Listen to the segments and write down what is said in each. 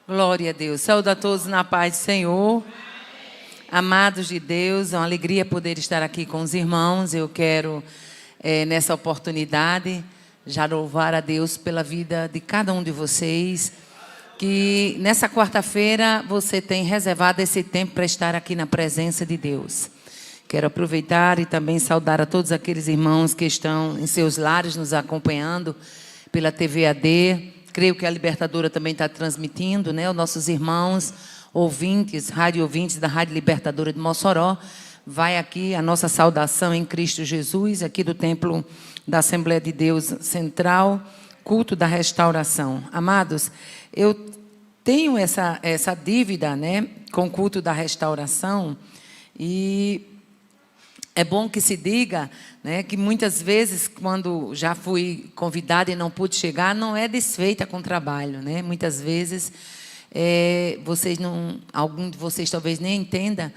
Glória a Deus. Saúde a todos na paz do Senhor. Amados de Deus, é uma alegria poder estar aqui com os irmãos. Eu quero, nessa oportunidade, já louvar a Deus pela vida de cada um de vocês. Que nessa quarta-feira você tem reservado esse tempo para estar aqui na presença de Deus. Quero aproveitar e também saudar a todos aqueles irmãos que estão em seus lares nos acompanhando pela TV AD. Creio que a Libertadora também está transmitindo, né? Os nossos irmãos ouvintes, rádio ouvintes da Rádio Libertadora de Mossoró. Vai aqui a nossa saudação em Cristo Jesus, aqui do Templo da Assembleia de Deus Central, culto da restauração. Amados, eu tenho essa dívida, né, com o culto da restauração, e é bom que se diga, né, que muitas vezes, quando já fui convidada e não pude chegar, não é desfeita com trabalho, né? Muitas vezes, algum de vocês talvez nem entenda,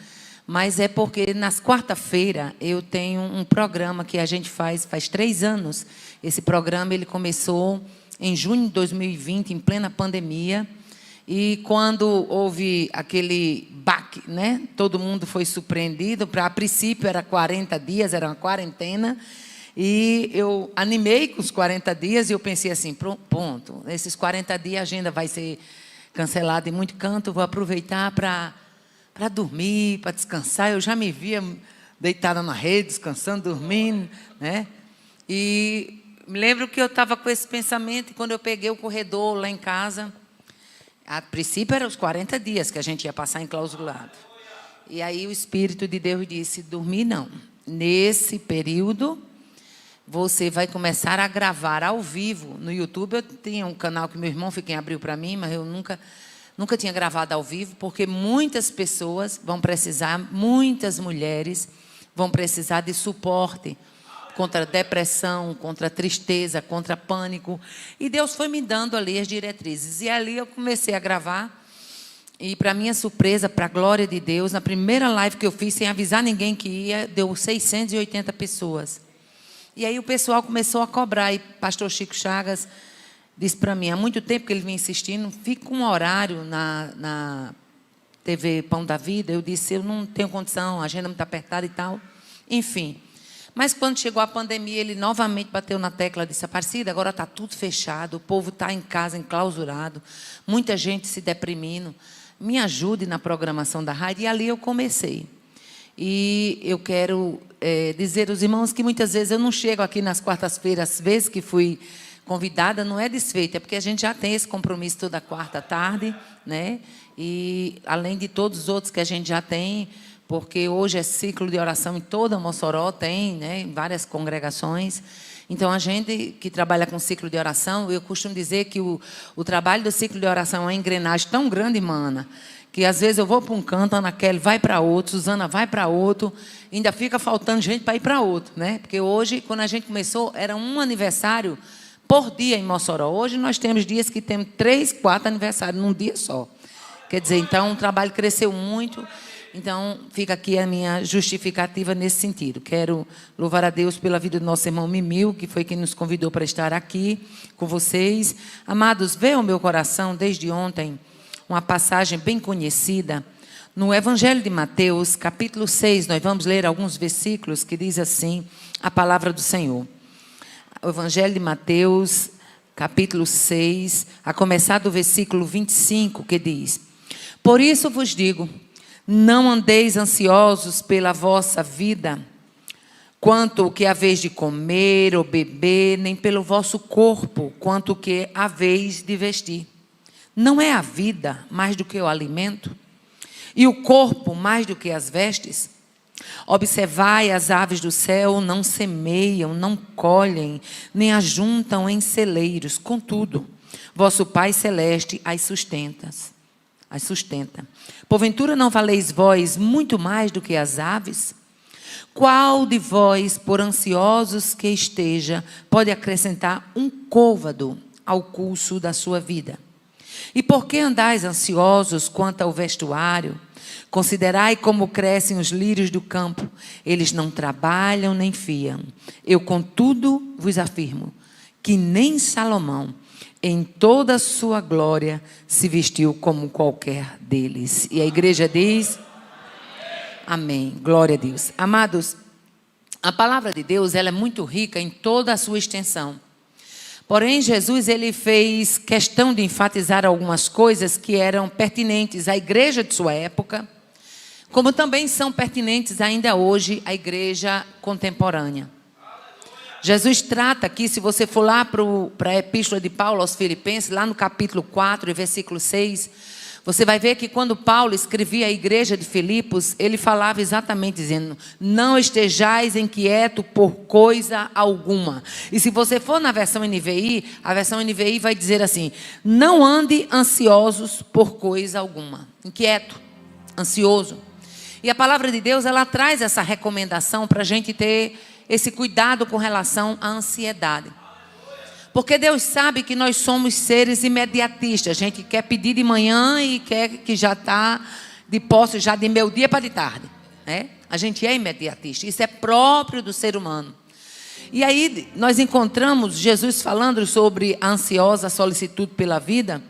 mas é porque nas quarta-feira eu tenho um programa que a gente faz 3 anos. Esse programa ele começou em junho de 2020, em plena pandemia. E quando houve aquele baque, né, todo mundo foi surpreendido. A princípio era 40 dias, era uma quarentena. E eu animei com os 40 dias e eu pensei assim, pronto, nesses 40 dias a agenda vai ser cancelada em muito canto, vou aproveitar para dormir, para descansar. Eu já me via deitada na rede, descansando, dormindo, né? E me lembro que eu estava com esse pensamento, e quando eu peguei o corredor lá em casa, a princípio eram os 40 dias que a gente ia passar enclausurado. E aí o Espírito de Deus disse, dormir não. Nesse período, você vai começar a gravar ao vivo. No YouTube, eu tinha um canal que meu irmão foi quem abriu para mim, mas eu nunca tinha gravado ao vivo, porque muitas pessoas vão precisar, muitas mulheres vão precisar de suporte contra a depressão, contra a tristeza, contra pânico. E Deus foi me dando ali as diretrizes. E ali eu comecei a gravar. E, para minha surpresa, para a glória de Deus, na primeira live que eu fiz, sem avisar ninguém que ia, deu 680 pessoas. E aí o pessoal começou a cobrar. E pastor Chico Chagas disse para mim, há muito tempo que ele vinha insistindo, fica um horário na TV Pão da Vida. Eu disse, eu não tenho condição, a agenda muito apertada e tal. Enfim. Mas quando chegou a pandemia, ele novamente bateu na tecla, disse, Aparecida, agora está tudo fechado, o povo está em casa, enclausurado, muita gente se deprimindo, me ajude na programação da rádio. E ali eu comecei. E eu quero dizer aos irmãos que muitas vezes eu não chego aqui nas quartas-feiras, às vezes que fui convidada, não é desfeita, é porque a gente já tem esse compromisso toda quarta tarde, né? E além de todos os outros que a gente já tem, porque hoje é ciclo de oração em toda Mossoró, tem, né, em várias congregações. Então, a gente que trabalha com ciclo de oração, eu costumo dizer que o trabalho do ciclo de oração é uma engrenagem tão grande, mana, que às vezes eu vou para um canto, a Ana Kelly vai para outro, Suzana vai para outro, ainda fica faltando gente para ir para outro, né? Porque hoje, quando a gente começou, era um aniversário por dia em Mossoró. Hoje nós temos dias que temos 3, 4 aniversários num dia só. Quer dizer, então o trabalho cresceu muito. Então, fica aqui a minha justificativa nesse sentido. Quero louvar a Deus pela vida do nosso irmão Mimil, que foi quem nos convidou para estar aqui com vocês. Amados, veio ao meu coração, desde ontem, uma passagem bem conhecida, no Evangelho de Mateus, capítulo 6, nós vamos ler alguns versículos que diz assim, a palavra do Senhor. O Evangelho de Mateus, capítulo 6, a começar do versículo 25, que diz, por isso vos digo, não andeis ansiosos pela vossa vida, quanto o que haveis de comer ou beber, nem pelo vosso corpo, quanto o que haveis de vestir. Não é a vida mais do que o alimento, e o corpo mais do que as vestes? Observai as aves do céu, não semeiam, não colhem, nem ajuntam em celeiros. Contudo, vosso Pai Celeste as sustenta. Porventura não valeis vós muito mais do que as aves? Qual de vós, por ansiosos que esteja, pode acrescentar um côvado ao curso da sua vida? E por que andais ansiosos quanto ao vestuário? Considerai como crescem os lírios do campo. Eles não trabalham nem fiam. Eu, contudo, vos afirmo que nem Salomão, em toda a sua glória, se vestiu como qualquer deles. E a igreja diz: amém. Glória a Deus. Amados, a palavra de Deus, ela é muito rica em toda a sua extensão. Porém, Jesus, ele fez questão de enfatizar algumas coisas que eram pertinentes à igreja de sua época, como também são pertinentes ainda hoje à igreja contemporânea. Jesus trata aqui, se você for lá para a epístola de Paulo aos Filipenses, lá no capítulo 4, versículo 6, você vai ver que quando Paulo escrevia a igreja de Filipos, ele falava exatamente dizendo: não estejais inquietos por coisa alguma. E se você for na versão NVI, a versão NVI vai dizer assim: não ande ansiosos por coisa alguma. Inquieto, ansioso. E a palavra de Deus, ela traz essa recomendação para a gente ter esse cuidado com relação à ansiedade. Porque Deus sabe que nós somos seres imediatistas. A gente quer pedir de manhã e quer que já está de posse já de meio dia para de tarde, né? A gente é imediatista. Isso é próprio do ser humano. E aí nós encontramos Jesus falando sobre a ansiosa solicitude pela vida.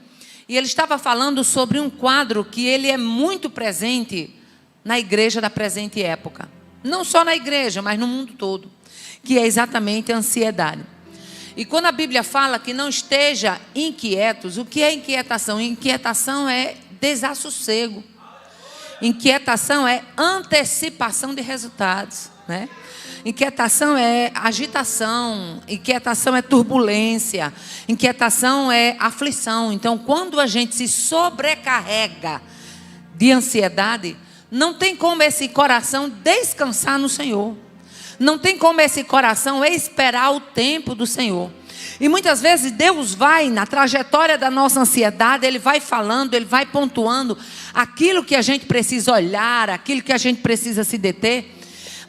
E ele estava falando sobre um quadro que ele é muito presente na igreja da presente época. Não só na igreja, mas no mundo todo. Que é exatamente a ansiedade. E quando a Bíblia fala que não esteja inquietos, o que é inquietação? Inquietação é desassossego. Inquietação é antecipação de resultados, né? Inquietação é agitação, inquietação é turbulência, inquietação é aflição. Então, quando a gente se sobrecarrega de ansiedade, não tem como esse coração descansar no Senhor. Não tem como esse coração esperar o tempo do Senhor. E muitas vezes Deus vai, na trajetória da nossa ansiedade, Ele vai falando, Ele vai pontuando aquilo que a gente precisa olhar, aquilo que a gente precisa se deter.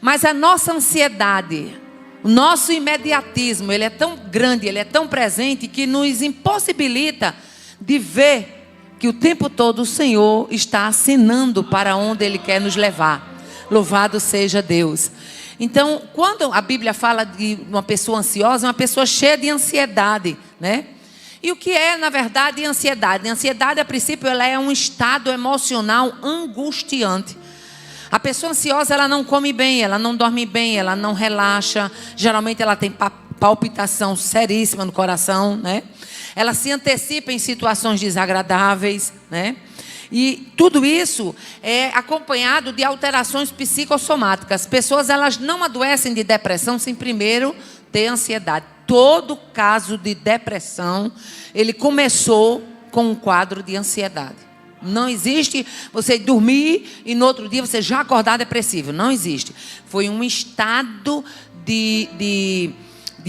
Mas a nossa ansiedade, o nosso imediatismo, ele é tão grande, ele é tão presente, que nos impossibilita de ver que o tempo todo o Senhor está assinando para onde Ele quer nos levar. Louvado seja Deus. Então, quando a Bíblia fala de uma pessoa ansiosa, é uma pessoa cheia de ansiedade, né? E o que é, na verdade, ansiedade? A ansiedade, a princípio, ela é um estado emocional angustiante. A pessoa ansiosa, ela não come bem, ela não dorme bem, ela não relaxa. Geralmente, ela tem palpitação seríssima no coração, né? Ela se antecipa em situações desagradáveis, né? E tudo isso é acompanhado de alterações psicossomáticas. As pessoas, elas não adoecem de depressão sem primeiro ter ansiedade. Todo caso de depressão, ele começou com um quadro de ansiedade. Não existe você dormir e no outro dia você já acordar depressivo. Não existe. Foi um estado de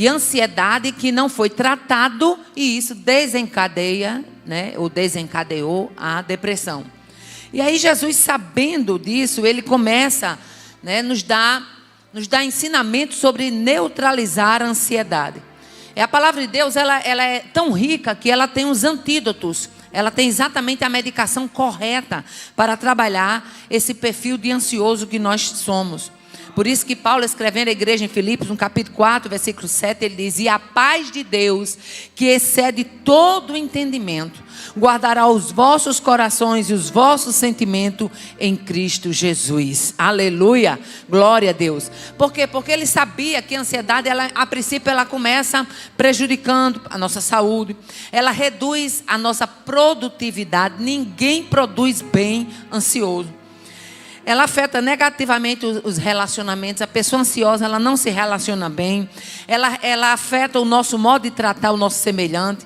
ansiedade que não foi tratado e isso desencadeia, né, ou desencadeou a depressão. E aí Jesus, sabendo disso, ele começa, né, nos dá ensinamento sobre neutralizar a ansiedade. A palavra de Deus, ela é tão rica que ela tem os antídotos. Ela tem exatamente a medicação correta para trabalhar esse perfil de ansioso que nós somos. Por isso que Paulo, escrevendo à igreja em Filipos, no capítulo 4, versículo 7, ele diz: e a paz de Deus, que excede todo o entendimento, guardará os vossos corações e os vossos sentimentos em Cristo Jesus. Aleluia, glória a Deus. Por quê? Porque ele sabia que a ansiedade, a princípio, ela começa prejudicando a nossa saúde, ela reduz a nossa produtividade. Ninguém produz bem ansioso. Ela afeta negativamente os relacionamentos. A pessoa ansiosa, ela não se relaciona bem. Ela afeta o nosso modo de tratar o nosso semelhante.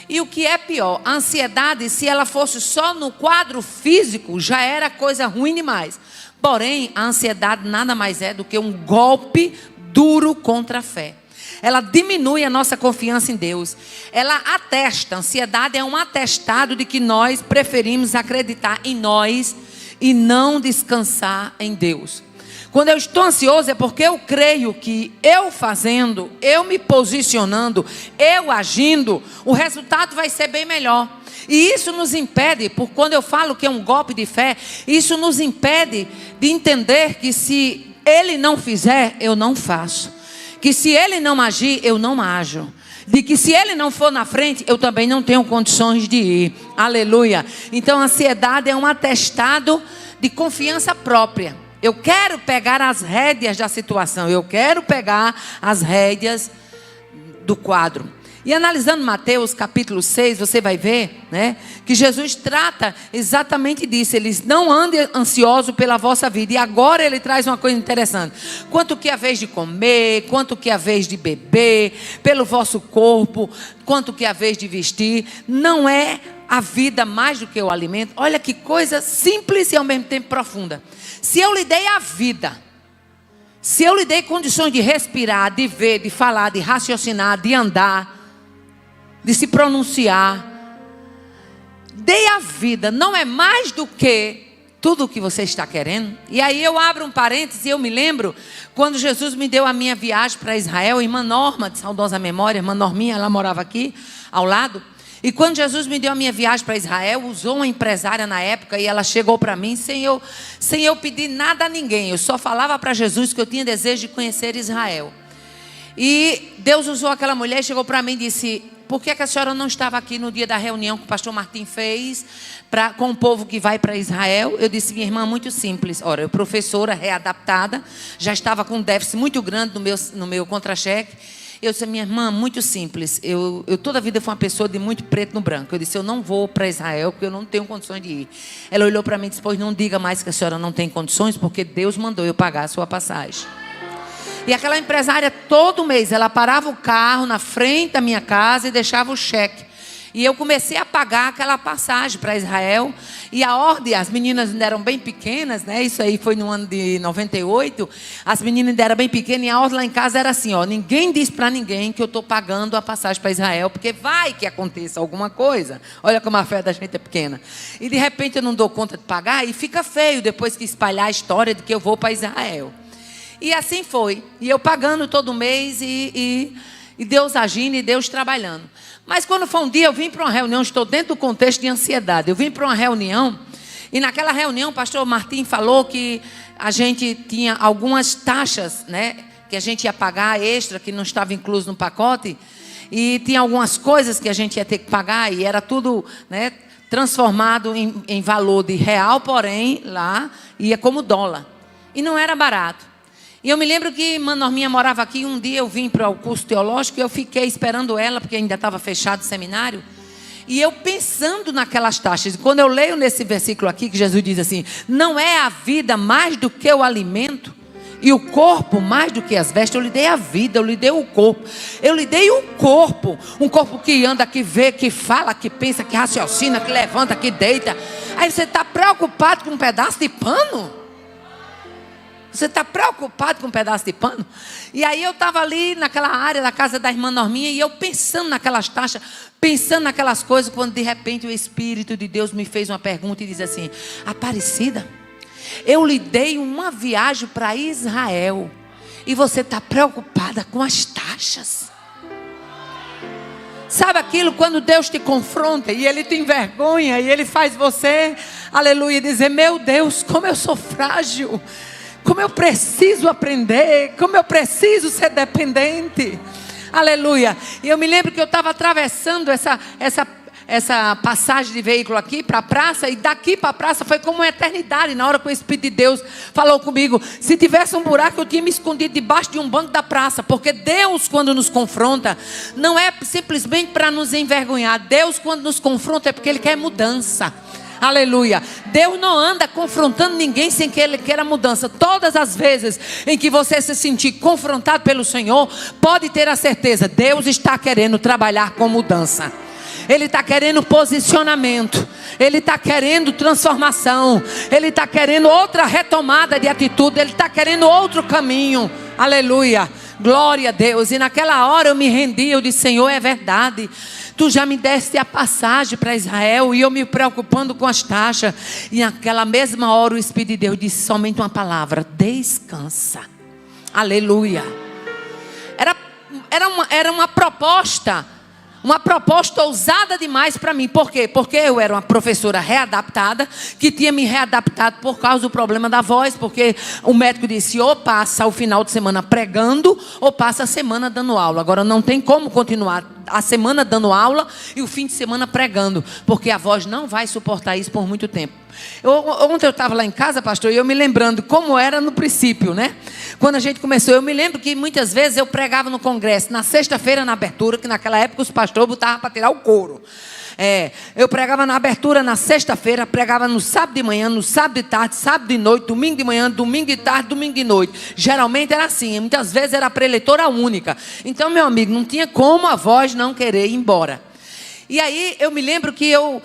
E o que é pior, a ansiedade, se ela fosse só no quadro físico, já era coisa ruim demais. Porém, a ansiedade nada mais é do que um golpe duro contra a fé. Ela diminui a nossa confiança em Deus. Ela atesta, a ansiedade é um atestado de que nós preferimos acreditar em nós e não descansar em Deus. Quando eu estou ansioso é porque eu creio que eu fazendo, eu me posicionando, eu agindo, o resultado vai ser bem melhor. E isso nos impede, por quando eu falo que é um golpe de fé, isso nos impede de entender que se Ele não fizer, eu não faço. Que se Ele não agir, eu não ajo. de que se ele não for na frente, eu também não tenho condições de ir. Aleluia. Então a ansiedade é um atestado de confiança própria. Eu quero pegar as rédeas da situação, eu quero pegar as rédeas do quadro. E analisando Mateus capítulo 6, você vai ver, né, que Jesus trata exatamente disso. Eles não andem ansiosos pela vossa vida. E agora ele traz uma coisa interessante. Quanto que é a vez de comer, quanto que é a vez de beber, pelo vosso corpo, quanto que é a vez de vestir. Não é a vida mais do que o alimento. Olha que coisa simples e ao mesmo tempo profunda. Se eu lhe dei a vida, se eu lhe dei condições de respirar, de ver, de falar, de raciocinar, de andar, de se pronunciar, dei a vida, não é mais do que tudo o que você está querendo? E aí eu abro um parênteses e eu me lembro quando Jesus me deu a minha viagem para Israel, irmã Norma, de saudosa memória, irmã Norminha, ela morava aqui ao lado. E quando Jesus me deu a minha viagem para Israel, usou uma empresária na época e ela chegou para mim sem eu pedir nada a ninguém. Eu só falava para Jesus que eu tinha desejo de conhecer Israel. E Deus usou aquela mulher e chegou para mim e disse: por que a senhora não estava aqui no dia da reunião que o pastor Martim fez com o povo que vai para Israel? Eu disse: minha irmã, muito simples. Ora, eu professora readaptada, já estava com um déficit muito grande no meu contra-cheque. Eu disse: minha irmã, muito simples. Eu toda a vida fui uma pessoa de muito preto no branco. Eu disse: eu não vou para Israel porque eu não tenho condições de ir. Ela olhou para mim e disse: pois não diga mais que a senhora não tem condições, porque Deus mandou eu pagar a sua passagem. E aquela empresária, todo mês, ela parava o carro na frente da minha casa e deixava o cheque. E eu comecei a pagar aquela passagem para Israel. E a ordem, as meninas ainda eram bem pequenas, né? Isso aí foi no ano de 98. As meninas ainda eram bem pequenas. E a ordem lá em casa era assim, ó: ninguém diz para ninguém que eu estou pagando a passagem para Israel, porque vai que aconteça alguma coisa. Olha como a fé da gente é pequena. E de repente eu não dou conta de pagar e fica feio depois que espalhar a história de que eu vou para Israel. E assim foi. E eu pagando todo mês e Deus agindo e Deus trabalhando. Mas quando foi um dia, eu vim para uma reunião, estou dentro do contexto de ansiedade. Eu vim para uma reunião e naquela reunião o pastor Martim falou que a gente tinha algumas taxas, né, que a gente ia pagar extra, que não estava incluso no pacote. E tinha algumas coisas que a gente ia ter que pagar e era tudo, né, transformado em valor de real, porém lá ia como dólar. E não era barato. E eu me lembro que irmã Norminha morava aqui. Um dia eu vim para o curso teológico e eu fiquei esperando ela, porque ainda estava fechado o seminário. E eu pensando naquelas taxas. E quando eu leio nesse versículo aqui, que Jesus diz assim: não é a vida mais do que o alimento, e o corpo mais do que as vestes. Eu lhe dei a vida, eu lhe dei o corpo. Eu lhe dei o corpo. Um corpo que anda, que vê, que fala, que pensa, que raciocina, que levanta, que deita. Aí você está preocupado com um pedaço de pano? Você está preocupado com um pedaço de pano? E aí eu estava ali naquela área da casa da irmã Norminha e eu pensando naquelas taxas, pensando naquelas coisas, quando de repente o Espírito de Deus me fez uma pergunta e diz assim: Aparecida, eu lhe dei uma viagem para Israel e você está preocupada com as taxas. Sabe aquilo quando Deus te confronta e Ele te envergonha e Ele faz você, aleluia, dizer: meu Deus, como eu sou frágil, como eu preciso aprender, como eu preciso ser dependente. Aleluia. E eu me lembro que eu estava atravessando essa passagem de veículo aqui para a praça. E daqui para a praça foi como uma eternidade. Na hora que o Espírito de Deus falou comigo: se tivesse um buraco, eu tinha me escondido debaixo de um banco da praça. Porque Deus, quando nos confronta, não é simplesmente para nos envergonhar. Deus, quando nos confronta, é porque Ele quer mudança. Aleluia. Deus não anda confrontando ninguém sem que Ele queira mudança. Todas as vezes em que você se sentir confrontado pelo Senhor, pode ter a certeza: Deus está querendo trabalhar com mudança. Ele está querendo posicionamento. Ele está querendo transformação. Ele está querendo outra retomada de atitude. Ele está querendo outro caminho. Aleluia. Glória a Deus. E naquela hora eu me rendi. Eu disse: Senhor, é verdade. Tu já me deste a passagem para Israel e eu me preocupando com as taxas. E naquela mesma hora o Espírito de Deus disse somente uma palavra: descansa. Aleluia. Era uma proposta Uma proposta ousada demais para mim. Por quê? Porque eu era uma professora readaptada, que tinha me readaptado por causa do problema da voz, porque o médico disse, ou passa o final de semana pregando, ou passa a semana dando aula. Agora não tem como continuar a semana dando aula e o fim de semana pregando, porque a voz não vai suportar isso por muito tempo. Ontem eu estava lá em casa, pastor, e eu me lembrando como era no princípio, né? Quando a gente começou, eu me lembro que muitas vezes eu pregava no congresso, na sexta-feira na abertura, que naquela época os pastores botavam para tirar o couro. Eu pregava na abertura na sexta-feira, pregava no sábado de manhã, no sábado de tarde, sábado de noite, domingo de manhã, domingo de tarde, domingo de noite. Geralmente era assim, muitas vezes era preleitora única. Então, meu amigo, não tinha como a voz não querer ir embora. E aí eu me lembro que eu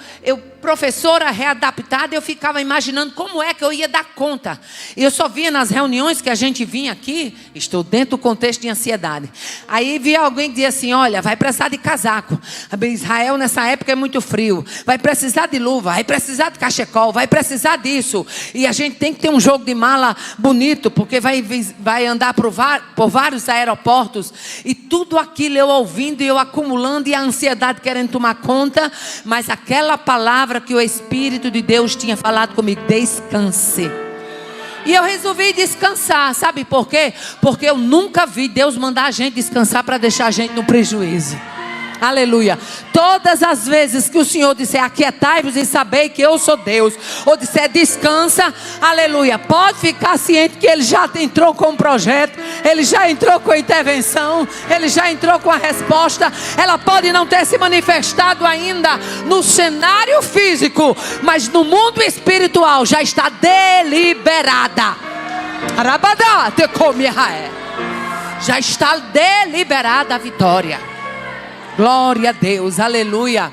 professora readaptada, eu ficava imaginando como é que eu ia dar conta. E eu só via nas reuniões que a gente vinha aqui, estou dentro do contexto de ansiedade. Aí via alguém que dizia assim, olha, vai precisar de casaco. Israel nessa época é muito frio. Vai precisar de luva, vai precisar de cachecol, vai precisar disso. E a gente tem que ter um jogo de mala bonito, porque vai andar por vários aeroportos. E tudo aquilo eu ouvindo e eu acumulando e a ansiedade querendo tomar conta. Mas aquela palavra que o Espírito de Deus tinha falado comigo, descanse. E eu resolvi descansar, sabe por quê? Porque eu nunca vi Deus mandar a gente descansar para deixar a gente no prejuízo. Aleluia. Todas as vezes que o Senhor disser aquietai-vos e sabei que eu sou Deus, ou disser descansa, aleluia, pode ficar ciente que Ele já entrou com um projeto, Ele já entrou com a intervenção, Ele já entrou com a resposta. Ela pode não ter se manifestado ainda no cenário físico, mas no mundo espiritual já está deliberada. Arabadá, te come Israel. Já está deliberada a vitória. Glória a Deus, aleluia.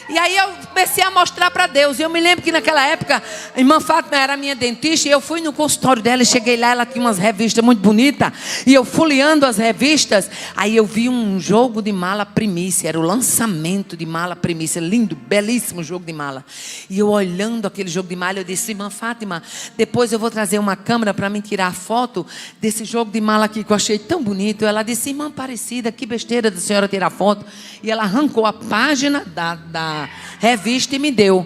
E aí eu comecei a mostrar para Deus. E eu me lembro que naquela época a irmã Fátima era minha dentista. E eu fui no consultório dela e cheguei lá. Ela tinha umas revistas muito bonitas. E eu folheando as revistas. Aí eu vi um jogo de mala primícia. Era o lançamento de mala primícia. Lindo, belíssimo jogo de mala. E eu olhando aquele jogo de mala, eu disse, irmã Fátima, depois eu vou trazer uma câmera para me tirar foto desse jogo de mala aqui que eu achei tão bonito. Ela disse, irmã Aparecida, que besteira da senhora tirar foto. E ela arrancou a página da revista e me deu.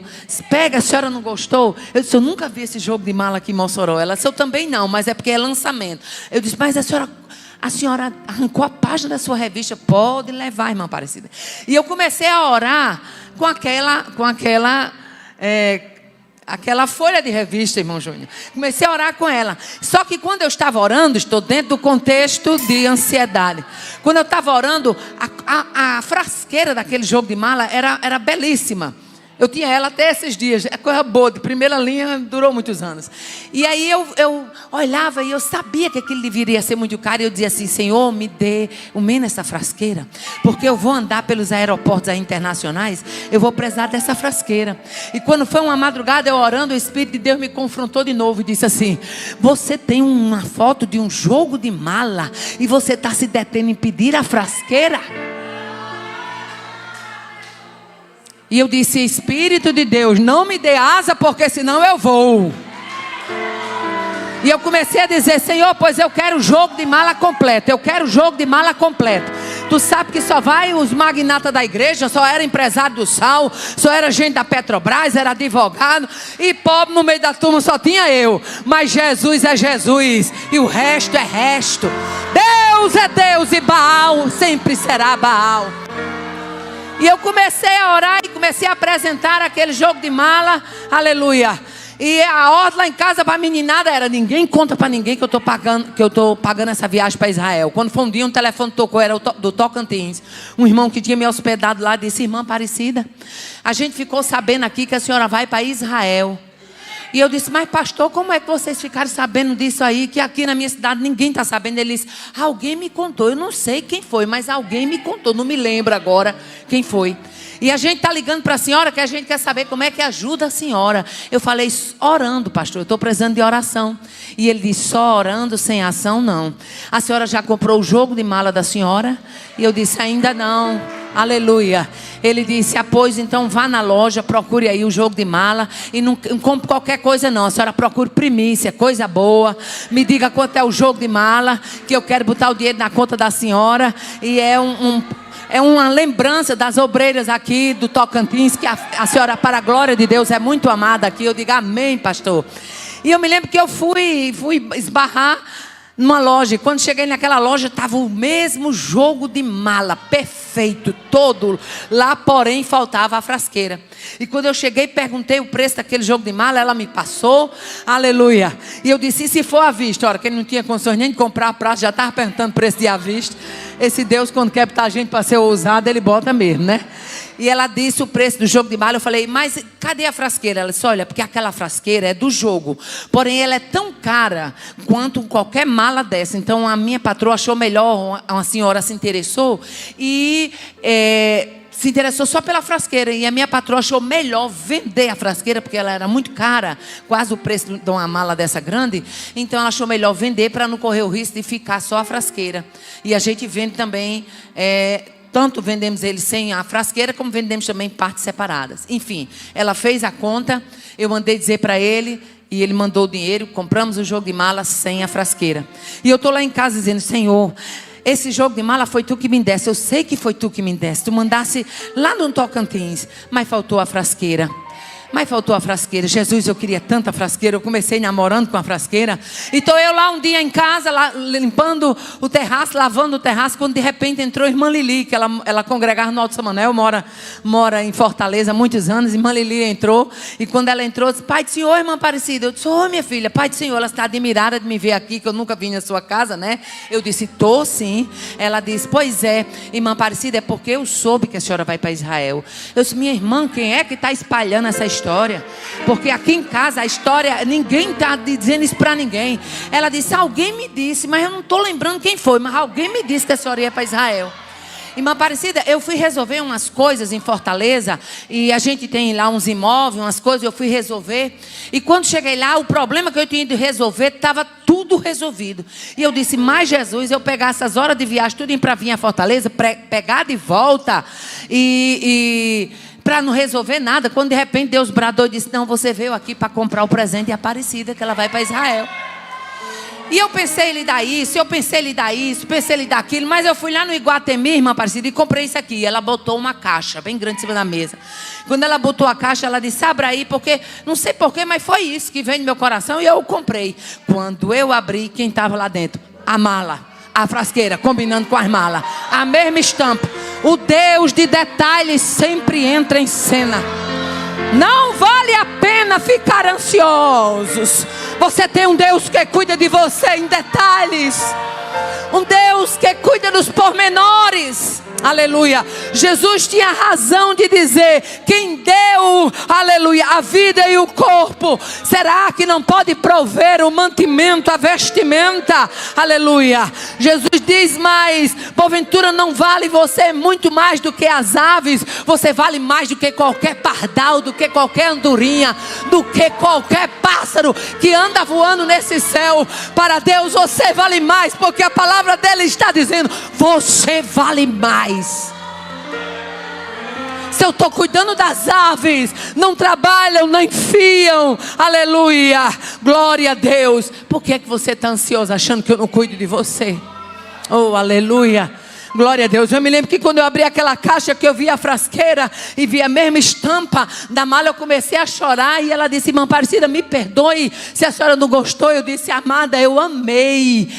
Pega, a senhora não gostou? Eu disse, eu nunca vi esse jogo de mala aqui em Mossoró. Ela disse, eu também não, mas é porque é lançamento. Eu disse, mas a senhora arrancou a página da sua revista. Pode levar, irmã Aparecida. E eu comecei a orar com aquela folha de revista, irmão Júnior. Comecei a orar com ela. Só que quando eu estava orando, estou dentro do contexto de ansiedade. Quando eu estava orando, a frasqueira daquele jogo de mala era belíssima. Eu tinha ela até esses dias. É coisa boa, de primeira linha, durou muitos anos. E aí eu olhava e eu sabia que aquilo deveria ser muito caro. E eu dizia assim, Senhor, me dê o menos essa frasqueira. Porque eu vou andar pelos aeroportos internacionais, eu vou precisar dessa frasqueira. E quando foi uma madrugada, eu orando, o Espírito de Deus me confrontou de novo e disse assim, você tem uma foto de um jogo de mala e você está se detendo em pedir a frasqueira? E eu disse, Espírito de Deus, não me dê asa, porque senão eu vou. E eu comecei a dizer, Senhor, pois eu quero o jogo de mala completo. Eu quero o jogo de mala completo. Tu sabe que só vai os magnatas da igreja, só era empresário do sal, só era gente da Petrobras, era advogado. E pobre no meio da turma só tinha eu. Mas Jesus é Jesus e o resto é resto. Deus é Deus e Baal sempre será Baal. E eu comecei a orar e comecei a apresentar aquele jogo de mala, aleluia. E a ordem lá em casa para a meninada era, ninguém conta para ninguém que eu estou pagando essa viagem para Israel. Quando foi um dia, um telefone tocou, era do Tocantins. Um irmão que tinha me hospedado lá disse, irmã Aparecida, a gente ficou sabendo aqui que a senhora vai para Israel. E eu disse, mas pastor, como é que vocês ficaram sabendo disso aí? Que aqui na minha cidade ninguém está sabendo. Ele disse, alguém me contou, eu não sei quem foi, mas alguém me contou, não me lembro agora quem foi. E a gente está ligando para a senhora, que a gente quer saber como é que ajuda a senhora. Eu falei, orando, pastor, eu estou precisando de oração. E ele disse, só orando, sem ação, não. A senhora já comprou o jogo de mala da senhora? E eu disse, ainda não. Aleluia. Ele disse, pois então vá na loja, procure aí o jogo de mala e não compre qualquer coisa não. A senhora procure primícia, coisa boa. Me diga quanto é o jogo de mala, que eu quero botar o dinheiro na conta da senhora. E é É uma lembrança das obreiras aqui do Tocantins, que a senhora, para a glória de Deus, é muito amada aqui. Eu digo amém, pastor. E eu me lembro que eu fui esbarrar numa loja, e quando cheguei naquela loja, estava o mesmo jogo de mala, perfeito, todo. Lá, porém, faltava a frasqueira. E quando eu cheguei, perguntei o preço daquele jogo de mala, ela me passou, aleluia. E eu disse, e se for à vista? Ora, que ele não tinha condições nem de comprar a prazo, já estava perguntando o preço de à vista. Esse Deus, quando quer botar a gente para ser ousado, ele bota mesmo, né? E ela disse o preço do jogo de mala. Eu falei, mas cadê a frasqueira? Ela disse, olha, porque aquela frasqueira é do jogo, porém ela é tão cara quanto qualquer mala dessa. Então a minha patroa achou melhor, uma senhora se interessou e se interessou só pela frasqueira. E a minha patroa achou melhor vender a frasqueira, porque ela era muito cara, quase o preço de uma mala dessa grande. Então ela achou melhor vender para não correr o risco de ficar só a frasqueira. E a gente vende também, tanto vendemos ele sem a frasqueira, como vendemos também partes separadas. Enfim, ela fez a conta, eu mandei dizer para ele, e ele mandou o dinheiro, compramos o jogo de mala sem a frasqueira. E eu estou lá em casa dizendo, Senhor, esse jogo de mala foi tu que me desse. Eu sei que foi tu que me desse. Tu mandasse lá no Tocantins, mas faltou a frasqueira. Jesus, eu queria tanta frasqueira. Eu comecei namorando com a frasqueira. E estou eu lá um dia em casa, lá, limpando o terraço, lavando o terraço, quando de repente entrou a irmã Lili, que ela congregava no Alto Samanel, mora em Fortaleza há muitos anos. Irmã Lili entrou, e quando ela entrou, disse, Pai do Senhor, irmã Aparecida. Eu disse, minha filha, Pai do Senhor. Ela está admirada de me ver aqui, que eu nunca vim na sua casa, né? Eu disse, estou sim. Ela disse, pois é, irmã Aparecida, é porque eu soube que a senhora vai para Israel. Eu disse, minha irmã, quem é que está espalhando essa história? Porque aqui em casa a história, ninguém está dizendo isso para ninguém. Ela disse, alguém me disse, mas eu não estou lembrando quem foi, mas alguém me disse que a senhora ia para Israel. Irmã Aparecida, eu fui resolver umas coisas em Fortaleza, e a gente tem lá uns imóveis, umas coisas, eu fui resolver, e quando cheguei lá, o problema que eu tinha de resolver, estava tudo resolvido. E eu disse, mas Jesus, eu pegar essas horas de viagem, tudo para vir a Fortaleza, pegar de volta, para não resolver nada, quando de repente Deus bradou e disse, não, você veio aqui para comprar o presente de Aparecida, que ela vai para Israel. E eu pensei em lhe dar isso, pensei em lhe dar aquilo, mas eu fui lá no Iguatemi, irmã Aparecida, e comprei isso aqui. Ela botou uma caixa bem grande em cima da mesa. Quando ela botou a caixa, ela disse, abra aí, porque, não sei porquê, mas foi isso que veio no meu coração, e eu comprei. Quando eu abri, quem estava lá dentro? A mala, a frasqueira, combinando com as malas, a mesma estampa. O Deus de detalhes sempre entra em cena. Não vale a pena ficar ansiosos. Você tem um Deus que cuida de você em detalhes. Um Deus que cuida dos pormenores. Aleluia. Jesus tinha razão de dizer, quem deu, aleluia, a vida e o corpo, será que não pode prover o mantimento, a vestimenta? Aleluia. Jesus diz mais, porventura não vale você muito mais do que as aves? Você vale mais do que qualquer pardal, do que qualquer andorinha, do que qualquer pássaro que anda voando nesse céu. Para Deus você vale mais, porque a palavra dele está dizendo, você vale mais. Se eu estou cuidando das aves, não trabalham, não enfiam, aleluia, glória a Deus. Por que é que você está ansioso achando que eu não cuido de você? Oh, aleluia. Glória a Deus. Eu me lembro que quando eu abri aquela caixa, que eu vi a frasqueira e vi a mesma estampa da mala, eu comecei a chorar. E ela disse, irmã Aparecida, me perdoe se a senhora não gostou. Eu disse, amada, eu amei,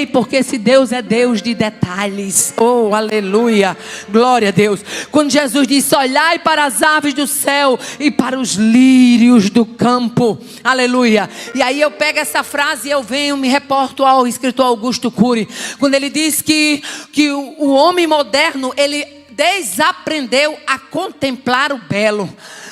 porque esse Deus é Deus de detalhes. Oh, aleluia, glória a Deus. Quando Jesus disse, olhai para as aves do céu e para os lírios do campo, aleluia. E aí eu pego essa frase e eu venho, me reporto ao escritor Augusto Cury, quando ele diz que o homem moderno, ele desaprendeu a contemplar o belo.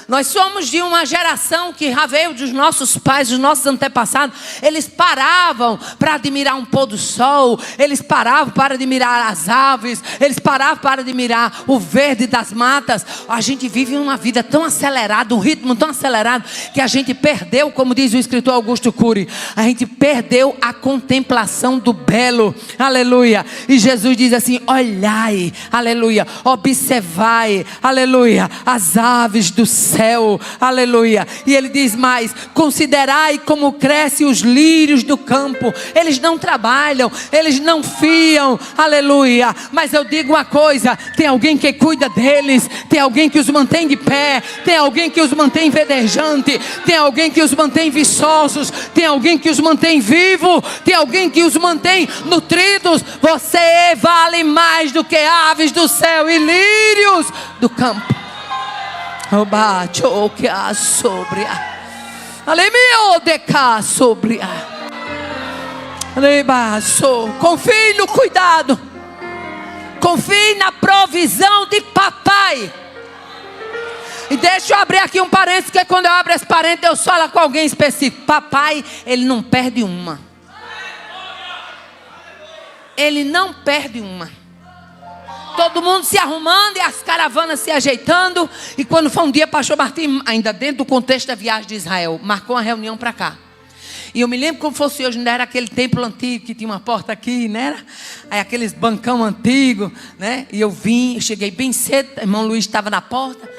Nós somos de uma geração que já veio dos nossos pais, dos nossos antepassados. Eles paravam para admirar um pôr do sol, eles paravam para admirar as aves, eles paravam para admirar o verde das matas. A gente vive uma vida tão acelerada, um ritmo tão acelerado, que a gente perdeu, como diz o escritor Augusto Cury, a gente perdeu a contemplação do belo, aleluia. E Jesus diz assim, olhai, aleluia, observai, aleluia, as aves do céu, aleluia. E ele diz mais: considerai como crescem os lírios do campo. Eles não trabalham, eles não fiam, aleluia. Mas eu digo uma coisa: tem alguém que cuida deles, tem alguém que os mantém de pé, tem alguém que os mantém verdejante, tem alguém que os mantém viçosos, tem alguém que os mantém vivos, tem alguém que os mantém nutridos. Você vale mais do que aves do céu e lírios do campo. Confie no cuidado, confie na provisão de papai. E deixa eu abrir aqui um parênteses, que quando eu abro esse parênteses eu falo com alguém específico. Papai, ele não perde uma. Ele não perde uma. Todo mundo se arrumando e as caravanas se ajeitando. E quando foi um dia, pastor Martim, ainda dentro do contexto da viagem de Israel, marcou uma reunião para cá. E eu me lembro como fosse hoje, não era aquele templo antigo que tinha uma porta aqui, não era? Aí aqueles bancão antigo, né? E eu cheguei bem cedo, o irmão Luiz estava na porta.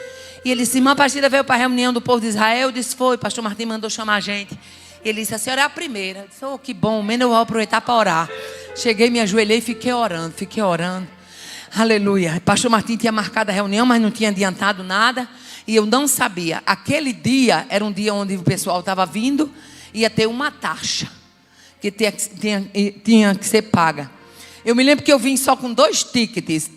E ele disse: irmã Pastora veio para a reunião do povo de Israel. Eu disse: foi, pastor Martim mandou chamar a gente. Ele disse: a senhora é a primeira. Eu disse: oh, que bom, menos eu vou aproveitar para orar. Cheguei, me ajoelhei e fiquei orando. Aleluia. Pastor Martim tinha marcado a reunião, mas não tinha adiantado nada. E eu não sabia. Aquele dia era um dia onde o pessoal estava vindo. Ia ter uma taxa que tinha que ser paga. Eu me lembro que eu vim só com 2 tickets.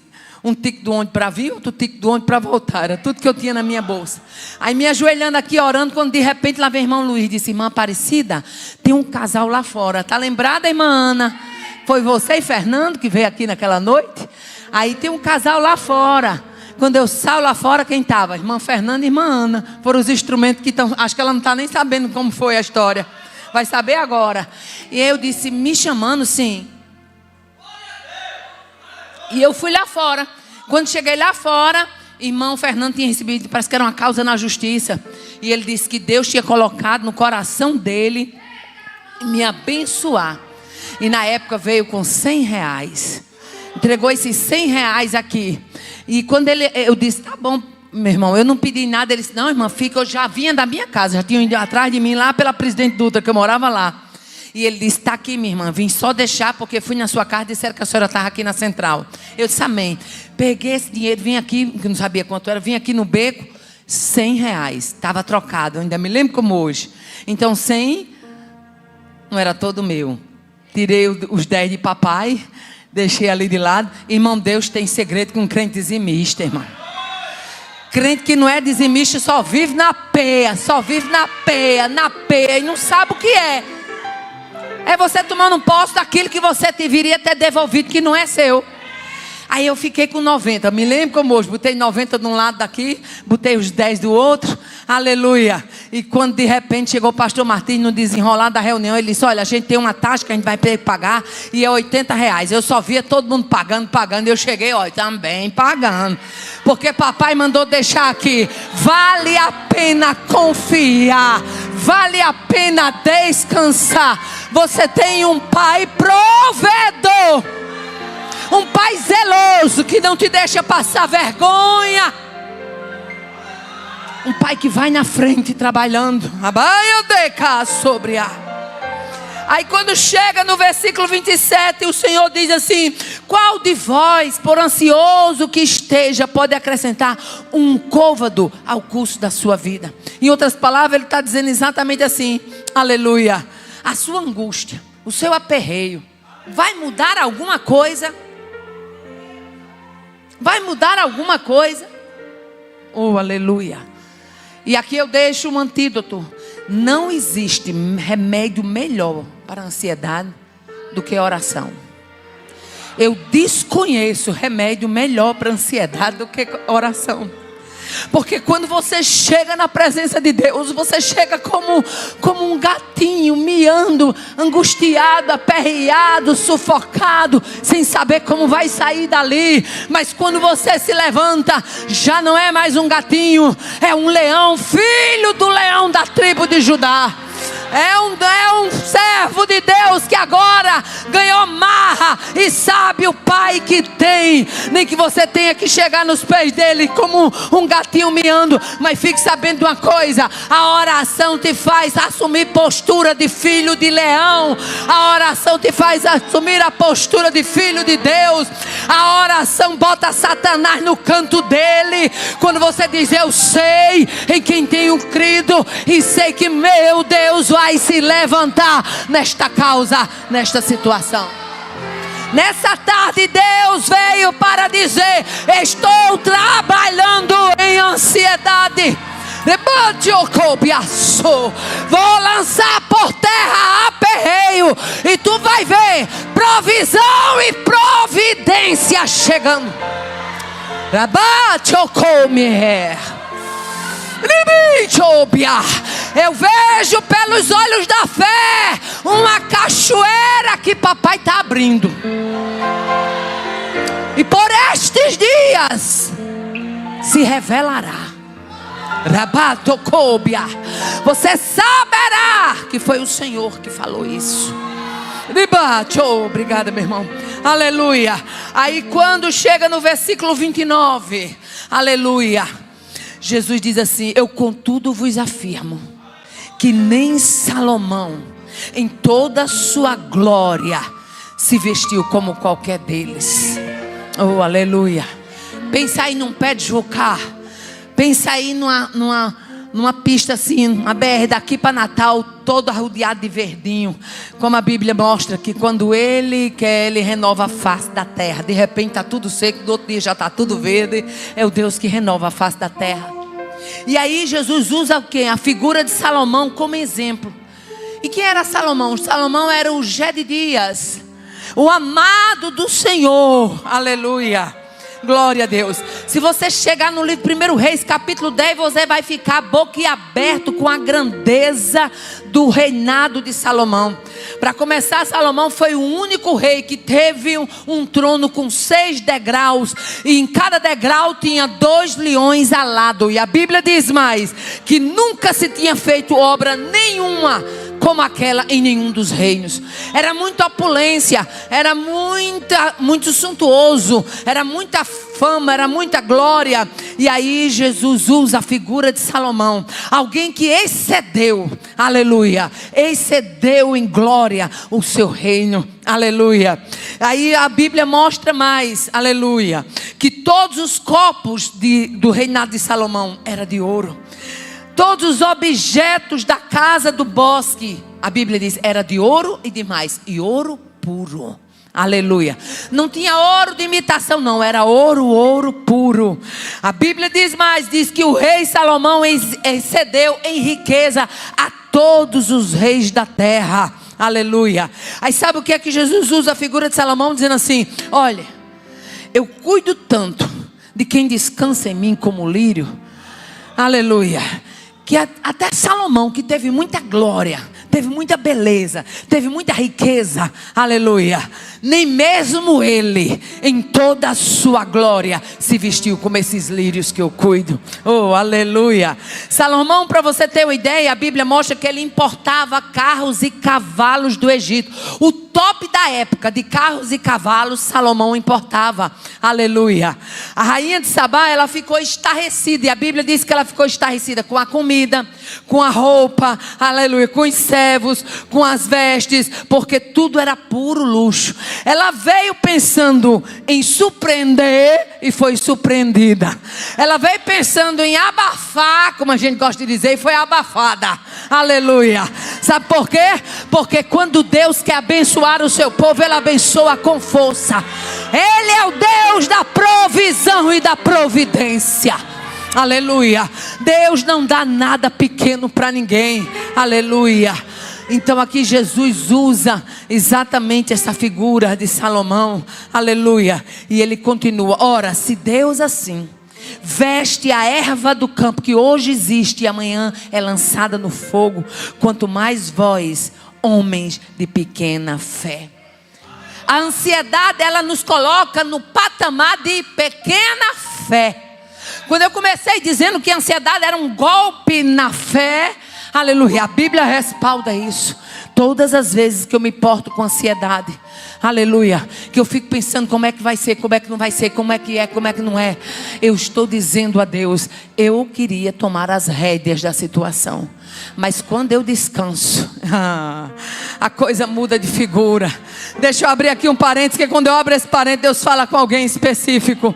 Um ticket do ônibus para vir, outro ticket do ônibus para voltar. Era tudo que eu tinha na minha bolsa. Aí me ajoelhando aqui, orando, quando de repente lá vem o irmão Luiz. Disse: irmã Aparecida, tem um casal lá fora. Tá lembrada, irmã Ana? Foi você e Fernando que veio aqui naquela noite? Aí tem um casal lá fora. Quando eu saio lá fora, quem estava? Irmã Fernanda e irmã Ana. Foram os instrumentos que estão... Acho que ela não está nem sabendo como foi a história. Vai saber agora. E eu disse: me chamando, sim. E eu fui lá fora. Quando cheguei lá fora, irmão Fernando tinha recebido, parece que era uma causa na justiça. E ele disse que Deus tinha colocado no coração dele me abençoar. E na época veio com R$100. Entregou esses R$100 aqui. E quando eu disse: tá bom, meu irmão, eu não pedi nada. Ele disse: não, irmã, fica. Eu já vinha da minha casa, já tinha ido atrás de mim lá pela Presidente Dutra, que eu morava lá. E ele disse: está aqui, minha irmã, vim só deixar porque fui na sua casa e disseram que a senhora estava aqui na central. Eu disse: amém. Peguei esse dinheiro, vim aqui, que não sabia quanto era, vim aqui no beco, R$100. Estava trocado, eu ainda me lembro como hoje. Então 100 não era todo meu. Tirei os 10 de papai, deixei ali de lado. Irmão, Deus tem segredo com crente dizimista, irmão. Crente que não é dizimista só vive na peia, e não sabe o que é. É você tomando posse daquilo que você deveria ter devolvido, que não é seu. Aí eu fiquei com 90. Me lembro como hoje. Botei 90 de um lado daqui, botei os 10 do outro. Aleluia. E quando de repente chegou o pastor Martim no desenrolar da reunião, ele disse: olha, a gente tem uma taxa que a gente vai pagar e é R$80. Eu só via todo mundo pagando. E eu cheguei, olha, também pagando. Porque papai mandou deixar aqui: vale a pena confiar, vale a pena descansar. Você tem um pai provedor, um pai zeloso que não te deixa passar vergonha, um pai que vai na frente trabalhando. Aí quando chega no versículo 27, o Senhor diz assim: qual de vós, por ansioso que esteja, pode acrescentar um côvado ao curso da sua vida? Em outras palavras, ele está dizendo exatamente assim: aleluia, a sua angústia, o seu aperreio, vai mudar alguma coisa? Vai mudar alguma coisa? Oh, aleluia. E aqui eu deixo um antídoto. Não existe remédio melhor para a ansiedade do que a oração. Eu desconheço remédio melhor para a ansiedade do que a oração. Porque quando você chega na presença de Deus, você chega como um gatinho miando, angustiado, aperreado, sufocado, sem saber como vai sair dali. Mas quando você se levanta, já não é mais um gatinho, é um leão, filho do leão da tribo de Judá. É um servo de Deus que agora ganhou marra e sabe o Pai que tem. Nem que você tenha que chegar nos pés dele como um gatinho miando. Mas fique sabendo de uma coisa: a oração te faz assumir postura de filho de leão. A oração te faz assumir a postura de filho de Deus. A oração bota Satanás no canto dele. Quando você diz: eu sei em quem tenho crido e sei que meu Deus vai se levantar nesta causa, nesta situação. Nessa tarde Deus veio para dizer: estou trabalhando em ansiedade. Vou lançar por terra aperreio e tu vai ver provisão e providência chegando. Eu vejo pelos olhos da fé uma cachoeira que papai está abrindo. E por estes dias se revelará. Você saberá que foi o Senhor que falou isso. Obrigada, meu irmão. Aleluia. Aí quando chega no versículo 29, aleluia, Jesus diz assim: eu contudo vos afirmo que nem Salomão em toda a sua glória se vestiu como qualquer deles. Oh, aleluia. Pensa aí num pé de jucá. Pensa aí numa pista assim, uma BR daqui para Natal, todo arrodeado de verdinho. Como a Bíblia mostra que quando Ele quer, Ele renova a face da terra. De repente está tudo seco, do outro dia já está tudo verde. É o Deus que renova a face da terra. E aí Jesus usa o quê? A figura de Salomão como exemplo. E quem era Salomão? Salomão era o Gedidias, o amado do Senhor. Aleluia. Glória a Deus. Se você chegar no livro 1 Reis, capítulo 10, você vai ficar boquiaberto com a grandeza do reinado de Salomão. Para começar, Salomão foi o único rei que teve um trono com 6 degraus. E em cada degrau tinha 2 leões alados. E a Bíblia diz mais, que nunca se tinha feito obra nenhuma como aquela em nenhum dos reinos. Era muita opulência, era muito suntuoso, era muita fama, era muita glória. E aí Jesus usa a figura de Salomão, alguém que excedeu, aleluia, excedeu em glória o seu reino, aleluia. Aí a Bíblia mostra mais, aleluia, que todos os copos do reinado de Salomão era de ouro. Todos os objetos da casa do bosque, a Bíblia diz, era de ouro e demais, e ouro puro. Aleluia. Não tinha ouro de imitação, não, era ouro puro. A Bíblia diz mais, diz que o rei Salomão excedeu em riqueza a todos os reis da terra. Aleluia. Aí sabe o que é que Jesus usa a figura de Salomão, dizendo assim: olha, eu cuido tanto de quem descansa em mim como lírio. Aleluia. Que até Salomão, que teve muita glória, teve muita beleza, teve muita riqueza, aleluia, nem mesmo ele, em toda a sua glória, se vestiu como esses lírios que eu cuido. Oh, aleluia. Salomão, para você ter uma ideia, a Bíblia mostra que ele importava carros e cavalos do Egito. O top da época de carros e cavalos, Salomão importava. Aleluia. A rainha de Sabá, ela ficou estarrecida, e a Bíblia diz que ela ficou estarrecida com a comida, com a roupa, aleluia, com os servos, com as vestes, porque tudo era puro luxo. Ela veio pensando em surpreender e foi surpreendida. Ela veio pensando em abafar, como a gente gosta de dizer, e foi abafada. Aleluia. Sabe por quê? Porque quando Deus quer abençoar o seu povo, Ele abençoa com força. Ele é o Deus da provisão e da providência. Aleluia. Deus não dá nada pequeno para ninguém. Aleluia. Então aqui Jesus usa exatamente essa figura de Salomão. Aleluia. E ele continua: ora, se Deus assim veste a erva do campo, que hoje existe e amanhã é lançada no fogo, quanto mais vós, homens de pequena fé. A ansiedade, ela nos coloca no patamar de pequena fé. Quando eu comecei dizendo que a ansiedade era um golpe na fé, Aleluia, a Bíblia respalda isso. Todas as vezes que eu me porto com ansiedade, aleluia, que eu fico pensando como é que vai ser, como é que não vai ser, como é que é, como é que não é, eu estou dizendo a Deus, eu queria tomar as rédeas da situação, mas quando eu descanso, a coisa muda de figura. Deixa eu abrir aqui um parênteses, que quando eu abro esse parênteses, Deus fala com alguém específico.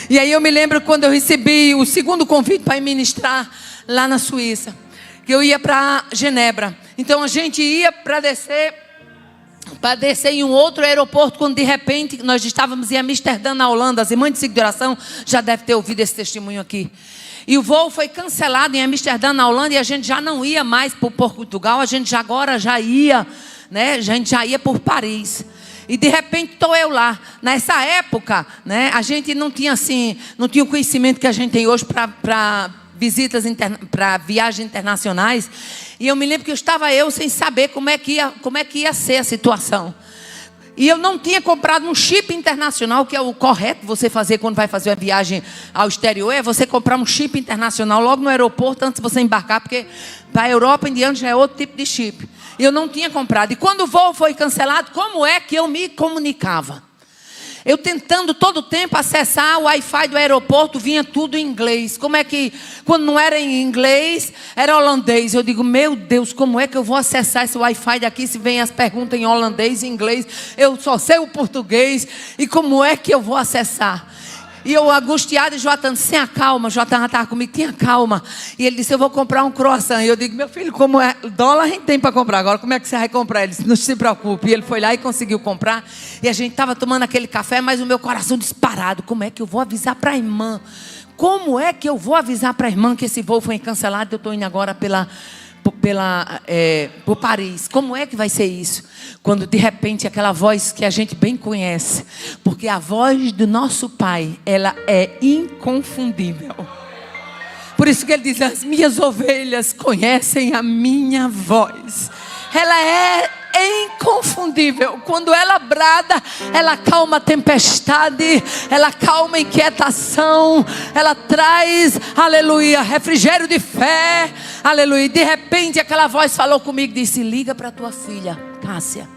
E aí eu me lembro quando eu recebi o segundo convite para ir ministrar lá na Suíça, que eu ia para Genebra. Então a gente ia para descer em um outro aeroporto, quando de repente nós estávamos em Amsterdã, na Holanda. As irmãs de ciclo de oração já devem ter ouvido esse testemunho aqui. E o voo foi cancelado em Amsterdã, na Holanda, e a gente já não ia mais por Portugal, a gente agora já ia, né? A gente já ia por Paris. E de repente estou eu lá. Nessa época, né, a gente não tinha assim, não tinha o conhecimento que a gente tem hoje para visitas, para viagens internacionais. E eu me lembro que estava sem saber como é que ia ser a situação. E eu não tinha comprado um chip internacional, que é o correto você fazer quando vai fazer a viagem ao exterior, é você comprar um chip internacional logo no aeroporto antes de você embarcar, porque para a Europa em diante já é outro tipo de chip. E eu não tinha comprado. E quando o voo foi cancelado, como é que eu me comunicava? Eu tentando todo o tempo acessar o Wi-Fi do aeroporto, vinha tudo em inglês. Como é que, quando não era em inglês, era holandês. Eu digo, meu Deus, como é que eu vou acessar esse Wi-Fi daqui se vem as perguntas em holandês e inglês? Eu só sei o português. E como é que eu vou acessar? E eu angustiado, e Joatan disse, tenha calma. Joatan estava comigo, tenha calma. E ele disse, eu vou comprar um croissant. E eu digo, meu filho, como é? Dólar a gente tem para comprar. Agora, como é que você vai comprar? Ele disse, não se preocupe. E ele foi lá e conseguiu comprar. E a gente estava tomando aquele café, mas o meu coração disparado. Como é que eu vou avisar para a irmã? Como é que eu vou avisar para a irmã que esse voo foi cancelado? Eu estou indo agora por Paris. Como é que vai ser isso? Quando de repente aquela voz que a gente bem conhece, porque a voz do nosso Pai, ela é inconfundível. Por isso que ele diz, as minhas ovelhas conhecem a minha voz. Ela é inconfundível. Quando ela brada, ela acalma a tempestade, ela acalma a inquietação, ela traz, aleluia, refrigério de fé, aleluia. E de repente aquela voz falou comigo, disse, liga para tua filha, Cássia.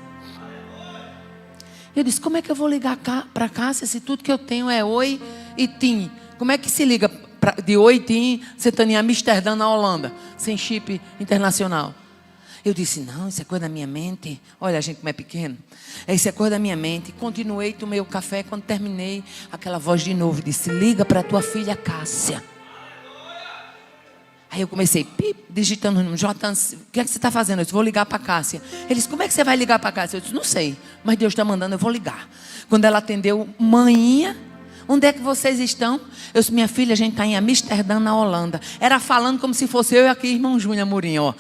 Eu disse, como é que eu vou ligar para Cássia se tudo que eu tenho é oi e tim? Como é que se liga de oi e tim, você está em Amsterdã, na Holanda, sem chip internacional? Eu disse, não, isso é coisa da minha mente. Olha a gente como é pequeno. Isso é coisa da minha mente. Continuei, tomei o café. Quando terminei, aquela voz de novo disse, liga para tua filha Cássia. Aí eu comecei, digitando o número. Jota, o que é que você está fazendo? Eu disse, vou ligar para Cássia. Ele disse, como é que você vai ligar para Cássia? Eu disse, não sei, mas Deus está mandando, eu vou ligar. Quando ela atendeu, manhinha, onde é que vocês estão? Eu disse, minha filha, a gente está em Amsterdã, na Holanda. Era falando como se fosse eu e aqui, irmão Júnior Amorim, ó.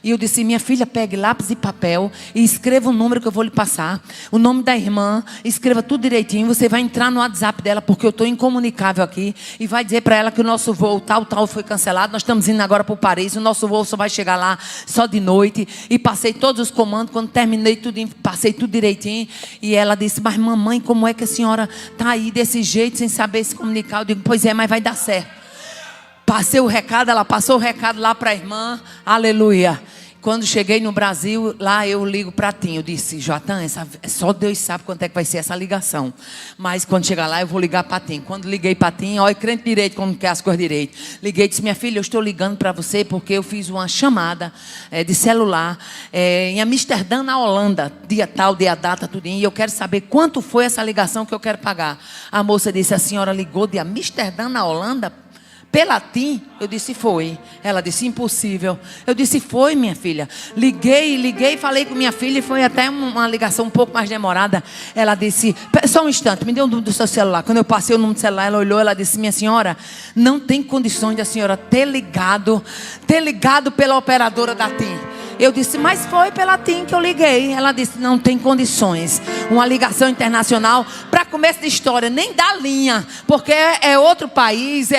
E eu disse, minha filha, pegue lápis e papel e escreva o número que eu vou lhe passar, o nome da irmã, escreva tudo direitinho. Você vai entrar no WhatsApp dela, porque eu estou incomunicável aqui, e vai dizer para ela que o nosso voo tal foi cancelado. Nós estamos indo agora para o Paris, o nosso voo só vai chegar lá só de noite. E passei todos os comandos. Quando terminei tudo, passei tudo direitinho. E ela disse, mas mamãe, como é que a senhora está aí desse jeito, sem saber se comunicar? Eu digo, pois é, mas vai dar certo. Passei o recado, ela passou o recado lá para a irmã, aleluia. Quando cheguei no Brasil, lá eu ligo para Tim. Eu disse, Joatan, só Deus sabe quanto é que vai ser essa ligação. Mas quando chegar lá, eu vou ligar para Tim. Quando liguei para Tim, olha, crente direito, como quer as coisas direito. Liguei e disse, minha filha, eu estou ligando para você porque eu fiz uma chamada de celular em Amsterdã, na Holanda. Dia tal, dia data, tudo. E eu quero saber quanto foi essa ligação que eu quero pagar. A moça disse, a senhora ligou de Amsterdã, na Holanda? Pela TIM? Eu disse, foi. Ela disse, impossível. Eu disse, foi, minha filha. Liguei, falei com minha filha e foi até uma ligação um pouco mais demorada. Ela disse, só um instante, me dê o número do seu celular. Quando eu passei o número do celular, ela olhou, ela disse, minha senhora, não tem condições de a senhora ter ligado pela operadora da TIM. Eu disse, mas foi pela TIM que eu liguei. Ela disse, não tem condições. Uma ligação internacional, para começo de história, nem dá linha, porque é outro país,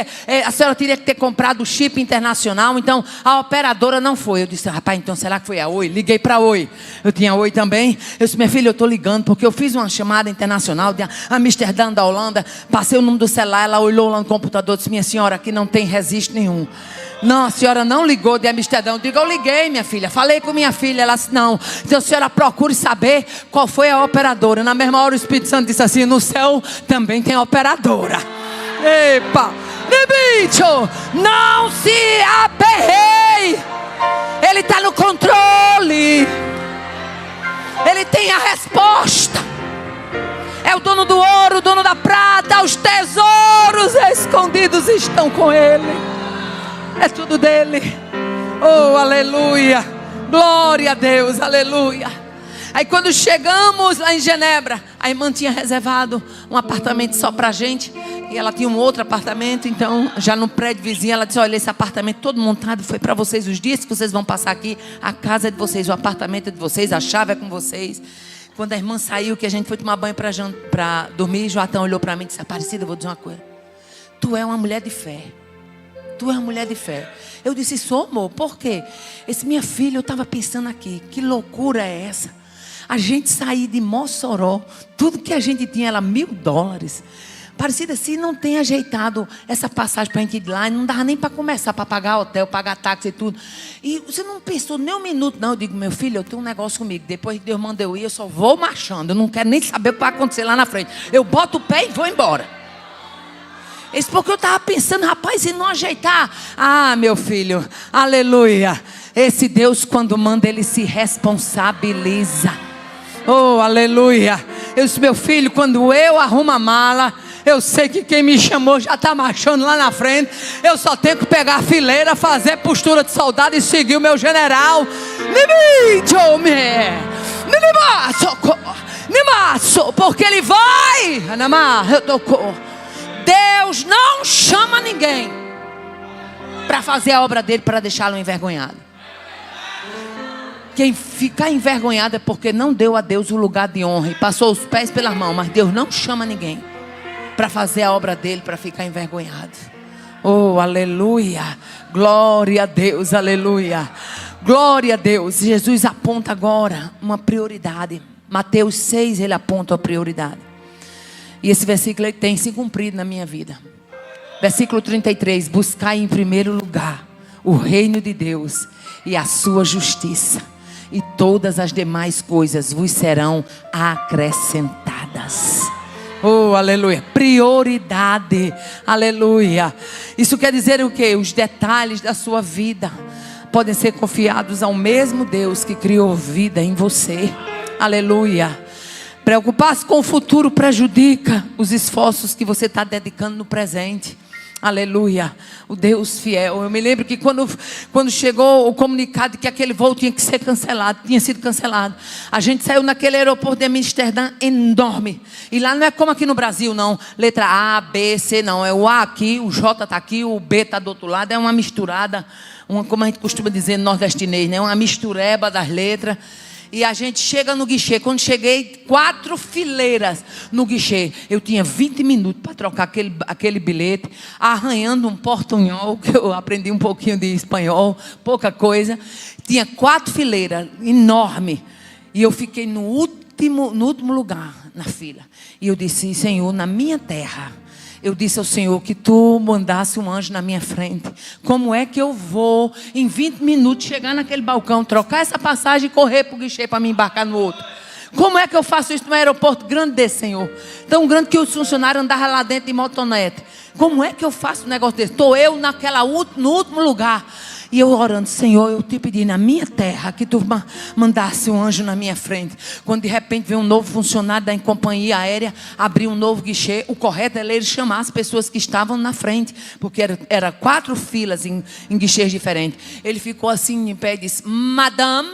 a senhora teria que ter comprado o chip internacional, então a operadora não foi. Eu disse, rapaz, então será que foi a Oi? Liguei para a Oi. Eu tinha Oi também. Eu disse, minha filha, eu estou ligando, porque eu fiz uma chamada internacional de Amsterdã, da Holanda, passei o número do celular, ela olhou lá no computador e disse, minha senhora, aqui não tem registro nenhum. Não, a senhora não ligou de Amsterdã. Eu digo, eu liguei, minha filha. Falei com minha filha. Ela disse, não. Então a senhora procure saber qual foi a operadora. Na mesma hora o Espírito Santo disse assim, no céu também tem operadora. Epa! Bicho, não se aperreie. Ele está no controle. Ele tem a resposta. É o dono do ouro, o dono da prata. Os tesouros escondidos estão com ele. É tudo dele. Oh, aleluia. Glória a Deus, aleluia. Aí quando chegamos lá em Genebra, a irmã tinha reservado um apartamento só pra gente. E ela tinha um outro apartamento. Então já no prédio vizinho, ela disse, olha, esse apartamento todo montado foi para vocês. Os dias que vocês vão passar aqui, a casa é de vocês, o apartamento é de vocês, a chave é com vocês. Quando a irmã saiu, que a gente foi tomar banho para dormir, Joatão olhou para mim e disse, Aparecida, eu vou dizer uma coisa. Tu é uma mulher de fé. Tu é uma mulher de fé. Eu disse, sou, amor, por quê? Minha filha, eu estava pensando aqui, que loucura é essa? A gente sair de Mossoró, tudo que a gente tinha era $1.000. Aparecida, se não tem ajeitado essa passagem para a gente ir de lá, não dava nem para começar, para pagar hotel, pagar táxi e tudo. E você não pensou nem um minuto, não. Eu digo, meu filho, eu tenho um negócio comigo. Depois que Deus manda eu ir, eu só vou marchando. Eu não quero nem saber o que vai acontecer lá na frente. Eu boto o pé e vou embora. Isso porque eu estava pensando, rapaz, se não ajeitar. Ah, meu filho, aleluia. Esse Deus, quando manda, ele se responsabiliza. Oh, aleluia. Eu disse, meu filho, quando eu arrumo a mala, eu sei que quem me chamou já está marchando lá na frente. Eu só tenho que pegar a fileira, fazer postura de soldado e seguir o meu general. Porque ele vai. Deus não chama ninguém para fazer a obra dele, para deixá-lo envergonhado. Quem ficar envergonhado é porque não deu a Deus o lugar de honra e passou os pés pelas mãos. Mas Deus não chama ninguém para fazer a obra dele, para ficar envergonhado. Oh, aleluia. Glória a Deus, aleluia. Glória a Deus. Jesus aponta agora uma prioridade. Mateus 6, ele aponta a prioridade. E esse versículo ele tem se cumprido na minha vida. Versículo 33. Buscai em primeiro lugar o reino de Deus e a sua justiça, e todas as demais coisas vos serão acrescentadas. Oh, aleluia. Prioridade. Aleluia. Isso quer dizer o quê? Os detalhes da sua vida podem ser confiados ao mesmo Deus que criou vida em você. Aleluia. Preocupar-se com o futuro prejudica os esforços que você está dedicando no presente. Aleluia. O Deus fiel. Eu me lembro que quando chegou o comunicado que aquele voo tinha que ser cancelado, tinha sido cancelado, a gente saiu naquele aeroporto de Amsterdã enorme. E lá não é como aqui no Brasil, não. Letra A, B, C, não. É o A aqui, o J está aqui, o B está do outro lado. É uma misturada, como a gente costuma dizer no nordestinês, né? Uma mistureba das letras. E a gente chega no guichê. Quando cheguei, 4 fileiras no guichê. Eu tinha 20 minutos para trocar aquele bilhete, arranhando um portunhol, que eu aprendi um pouquinho de espanhol, pouca coisa. Tinha 4 fileiras, enorme. E eu fiquei no último lugar na fila. E eu disse, Senhor, na minha terra, eu disse ao Senhor que tu mandasse um anjo na minha frente. Como é que eu vou, em 20 minutos, chegar naquele balcão, trocar essa passagem e correr para o guichê para me embarcar no outro? Como é que eu faço isso num aeroporto grande desse, Senhor? Tão grande que os funcionários andavam lá dentro de motonete. Como é que eu faço um negócio desse? Estou eu no último lugar. E eu orando, Senhor, eu te pedi na minha terra que tu mandasse um anjo na minha frente. Quando de repente veio um novo funcionário da companhia aérea, abriu um novo guichê, o correto era ele chamar as pessoas que estavam na frente, porque era 4 filas em guichês diferentes. Ele ficou assim em pé e disse, Madame.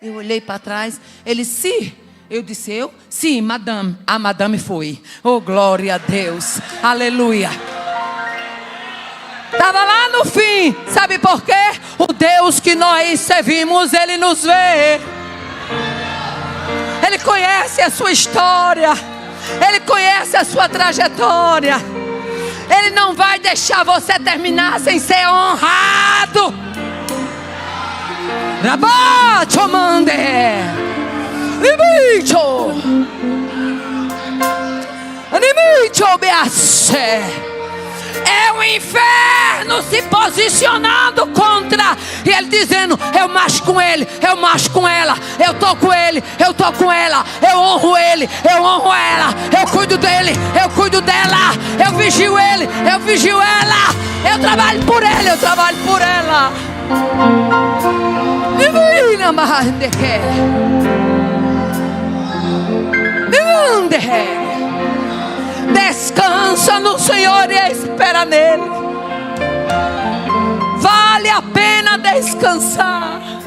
Eu olhei para trás, ele, sim. Eu disse, eu? Sim, Madame. A Madame foi. Oh, glória a Deus. Aleluia. Estava lá no fim. Sabe por quê? O Deus que nós servimos, Ele nos vê. Ele conhece a sua história. Ele conhece a sua trajetória. Ele não vai deixar você terminar sem ser honrado. Rabacho mande. Limicho. Animicho beace. É o inferno se posicionando contra. E ele dizendo: eu marcho com ele, eu marcho com ela, eu tô com ele, eu tô com ela, eu honro ele, eu honro ela, eu cuido dele, eu cuido dela, eu vigio ele, eu vigio ela, eu trabalho por ele, eu trabalho por ela. Divina Mahandeque. Descansa no Senhor e espera nele. Vale a pena descansar.